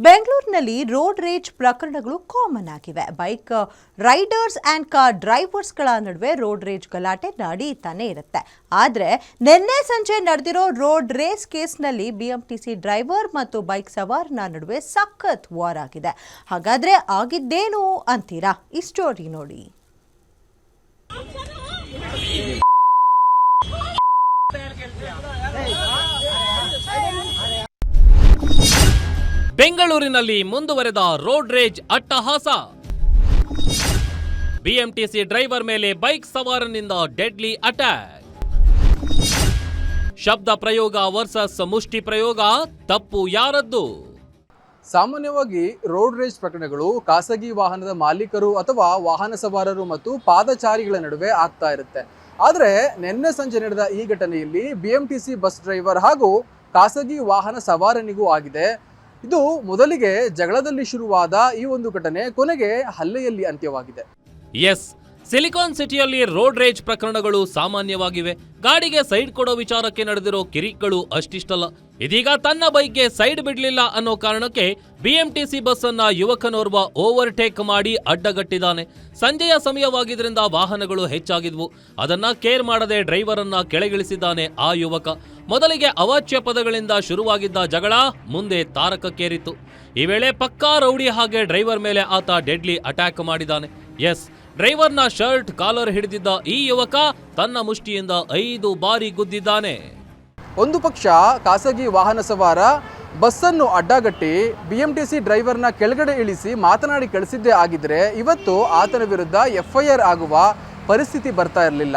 ಬೆಂಗಳೂರಿನಲ್ಲಿ ರೋಡ್ ರೇಜ್ ಪ್ರಕರಣಗಳು ಕಾಮನ್ ಆಗಿವೆ. ಬೈಕ್ ರೈಡರ್ಸ್ ಆ್ಯಂಡ್ ಕಾರ್ ಡ್ರೈವರ್ಸ್ಗಳ ನಡುವೆ ರೋಡ್ ರೇಜ್ ಗಲಾಟೆ ನಡೀತಾನೆ ಇರುತ್ತೆ. ಆದರೆ ನಿನ್ನೆ ಸಂಜೆ ನಡೆದಿರೋ ರೋಡ್ ರೇಸ್ ಕೇಸ್ನಲ್ಲಿ ಬಿಎಂಟಿಸಿ ಡ್ರೈವರ್ ಮತ್ತು ಬೈಕ್ ಸವಾರನ ನಡುವೆ ಸಖತ್ ವಾರ್ ಆಗಿದೆ. ಹಾಗಾದ್ರೆ ಆಗಿದ್ದೇನು ಅಂತೀರಾ? ಈ ಸ್ಟೋರಿ ನೋಡಿ. ಬೆಂಗಳೂರಿನಲ್ಲಿ ಮುಂದುವರೆದ ರೋಡ್ ರೇಜ್ ಅಟ್ಟಹಾಸ. ಬಿಎಂಟಿಸಿ ಡ್ರೈವರ್ ಮೇಲೆ ಬೈಕ್ ಸವಾರನಿಂದ ಡೆಡ್ಲಿ ಅಟ್ಯಾಕ್. ಶಬ್ದ ಪ್ರಯೋಗ ವರ್ಸಸ್ ಮುಷ್ಟಿ ಪ್ರಯೋಗ, ತಪ್ಪು ಯಾರದ್ದು? ಸಾಮಾನ್ಯವಾಗಿ ರೋಡ್ ರೇಜ್ ಪ್ರಕರಣಗಳು ಖಾಸಗಿ ವಾಹನದ ಮಾಲೀಕರು ಅಥವಾ ವಾಹನ ಸವಾರರು ಮತ್ತು ಪಾದಚಾರಿಗಳ ನಡುವೆ ಆಗ್ತಾ ಇರುತ್ತೆ. ಆದರೆ ನಿನ್ನೆ ಸಂಜೆ ನಡೆದ ಈ ಘಟನೆಯಲ್ಲಿ ಬಿಎಂಟಿಸಿ ಬಸ್ ಡ್ರೈವರ್ ಹಾಗೂ ಖಾಸಗಿ ವಾಹನ ಸವಾರನಿಗೂ ಆಗಿದೆ. ಇದು ಮೊದಲಿಗೆ ಜಗಳದಲ್ಲಿ ಶುರುವಾದ ಈ ಒಂದು ಘಟನೆ ಕೊನೆಗೆ ಹಲ್ಲೆಯಲ್ಲಿ ಅಂತ್ಯವಾಗಿದೆ. ಎಸ್, ಸಿಲಿಕಾನ್ ಸಿಟಿಯಲ್ಲಿ ರೋಡ್ ರೇಜ್ ಪ್ರಕರಣಗಳು ಸಾಮಾನ್ಯವಾಗಿವೆ. ಗಾಡಿಗೆ ಸೈಡ್ ಕೊಡೋ ವಿಚಾರಕ್ಕೆ ನಡೆದಿರೋ ಕಿರಿಕ್ಗಳು ಅಷ್ಟಿಷ್ಟಲ್ಲ. ಇದೀಗ ತನ್ನ ಬೈಕ್ಗೆ ಸೈಡ್ ಬಿಡಲಿಲ್ಲ ಅನ್ನೋ ಕಾರಣಕ್ಕೆ ಬಿಎಂಟಿಸಿ ಬಸ್ ಅನ್ನ ಯುವಕನೋರ್ವ ಓವರ್ಟೇಕ್ ಮಾಡಿ ಅಡ್ಡಗಟ್ಟಿದ್ದಾನೆ. ಸಂಜೆಯ ಸಮಯವಾಗಿದ್ರಿಂದ ವಾಹನಗಳು ಹೆಚ್ಚಾಗಿದ್ವು. ಅದನ್ನ ಕೇರ್ ಮಾಡದೆ ಡ್ರೈವರ್ ಅನ್ನ ಕೆಳಗಿಳಿಸಿದ್ದಾನೆ ಆ ಯುವಕ. ಮೊದಲಿಗೆ ಅವಾಚ್ಯ ಪದಗಳಿಂದ ಶುರುವಾಗಿದ್ದ ಜಗಳ ಮುಂದೆ ತಾರಕಕ್ಕೇರಿತು. ಈ ವೇಳೆ ಪಕ್ಕಾ ರೌಡಿ ಹಾಗೆ ಡ್ರೈವರ್ ಮೇಲೆ ಆತ ಡೆಡ್ಲಿ ಅಟ್ಯಾಕ್ ಮಾಡಿದ್ದಾನೆ. ಎಸ್, ಡ್ರೈವರ್ನ ಶರ್ಟ್ ಕಾಲರ್ ಹಿಡಿದಿದ್ದ ಈ ಯುವಕ ತನ್ನ ಮುಷ್ಟಿಯಿಂದ 5 ಬಾರಿ ಗುದ್ದಿದ್ದಾನೆ. ಒಂದು ಪಕ್ಷ ಖಾಸಗಿ ವಾಹನ ಸವಾರ ಬಸ್ಸನ್ನು ಅಡ್ಡಗಟ್ಟಿ ಬಿಎಂಟಿಸಿ ಡ್ರೈವರ್ನ ಕೆಳಗಡೆ ಇಳಿಸಿ ಮಾತನಾಡಿ ಕಳಿಸಿದ್ದೇ ಆಗಿದ್ರೆ ಇವತ್ತು ಆತನ ವಿರುದ್ಧ ಎಫ್ಐಆರ್ ಆಗುವ ಪರಿಸ್ಥಿತಿ ಬರ್ತಾ ಇರಲಿಲ್ಲ.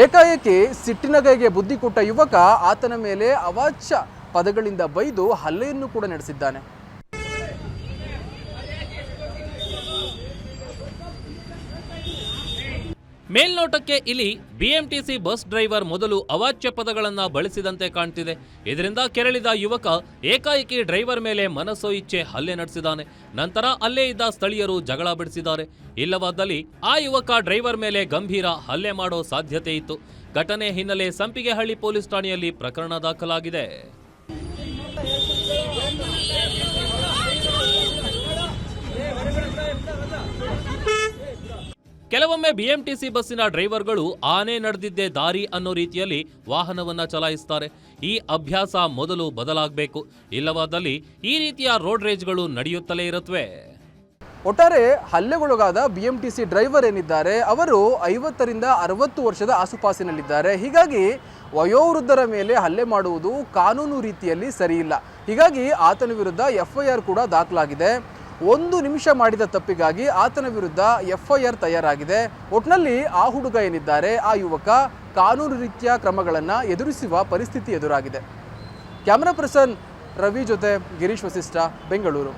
ಏಕಾಏಕಿ ಸಿಟ್ಟಿನ ಕೈಗೆ ಬುದ್ಧಿ ಕೊಟ್ಟ ಯುವಕ ಆತನ ಮೇಲೆ ಅವಾಚ್ಯ ಪದಗಳಿಂದ ಬೈದು ಹಲ್ಲೆಯನ್ನು ಕೂಡ ನಡೆಸಿದ್ದಾನೆ. ಮೇಲ್ನೋಟಕ್ಕೆ ಇಲ್ಲಿ ಬಿಎಂಟಿಸಿ ಬಸ್ ಡ್ರೈವರ್ ಮೊದಲು ಅವಾಚ್ಯ ಪದಗಳನ್ನ ಬಳಸಿದಂತೆ ಕಾಣ್ತಿದೆ. ಇದರಿಂದ ಕೆರಳಿದ ಯುವಕ ಏಕಾಏಕಿ ಡ್ರೈವರ್ ಮೇಲೆ ಮನಸೋ ಇಚ್ಛೆ ಹಲ್ಲೆ ನಡೆಸಿದ್ದಾನೆ. ನಂತರ ಅಲ್ಲೇ ಇದ್ದ ಸ್ಥಳೀಯರು ಜಗಳ ಬಿಡಿಸಿದ್ದಾರೆ. ಇಲ್ಲವಾದಲ್ಲಿ ಆ ಯುವಕ ಡ್ರೈವರ್ ಮೇಲೆ ಗಂಭೀರ ಹಲ್ಲೆ ಮಾಡೋ ಸಾಧ್ಯತೆ ಇತ್ತು. ಘಟನೆ ಹಿನ್ನೆಲೆ ಸಂಪಿಗೆಹಳ್ಳಿ ಪೊಲೀಸ್ ಠಾಣೆಯಲ್ಲಿ ಪ್ರಕರಣ ದಾಖಲಾಗಿದೆ. ಕೆಲವೊಮ್ಮೆ ಬಿಎಂಟಿಸಿ ಬಸ್ಸಿನ ಡ್ರೈವರ್ಗಳು ಆನೆ ನಡೆದಿದ್ದೇ ದಾರಿ ಅನ್ನೋ ರೀತಿಯಲ್ಲಿ ವಾಹನವನ್ನ ಚಲಾಯಿಸ್ತಾರೆ. ಈ ಅಭ್ಯಾಸ ಮೊದಲು ಬದಲಾಗಬೇಕು. ಇಲ್ಲವಾದಲ್ಲಿ ಈ ರೀತಿಯ ರೋಡ್ ರೇಜ್ಗಳು ನಡೆಯುತ್ತಲೇ ಇರುತ್ತವೆ. ಒಟ್ಟಾರೆ ಹಲ್ಲೆಗೊಳಗಾದ ಬಿಎಂಟಿಸಿ ಡ್ರೈವರ್ ಏನಿದ್ದಾರೆ ಅವರು 50 ರಿಂದ 60 ವರ್ಷದ ಆಸುಪಾಸಿನಲ್ಲಿದ್ದಾರೆ. ಹೀಗಾಗಿ ವಯೋವೃದ್ಧರ ಮೇಲೆ ಹಲ್ಲೆ ಮಾಡುವುದು ಕಾನೂನು ರೀತಿಯಲ್ಲಿ ಸರಿಯಿಲ್ಲ. ಹೀಗಾಗಿ ಆತನ ವಿರುದ್ಧ ಎಫ್ಐಆರ್ ಕೂಡ ದಾಖಲಾಗಿದೆ. 1 ನಿಮಿಷ ಮಾಡಿದ ತಪ್ಪಿಗಾಗಿ ಆತನ ವಿರುದ್ಧ ಎಫ್ಐಆರ್ ತಯಾರಾಗಿದೆ. ಒಟ್ನಲ್ಲಿ ಆ ಹುಡುಗ ಏನಿದ್ದಾರೆ ಆ ಯುವಕ ಕಾನೂನು ರೀತಿಯ ಕ್ರಮಗಳನ್ನು ಎದುರಿಸುವ ಪರಿಸ್ಥಿತಿ ಎದುರಾಗಿದೆ. ಕ್ಯಾಮರಾ ಪರ್ಸನ್ ರವಿ ಜೊತೆ ಗಿರೀಶ್ ವಸಿಷ್ಠ, ಬೆಂಗಳೂರು.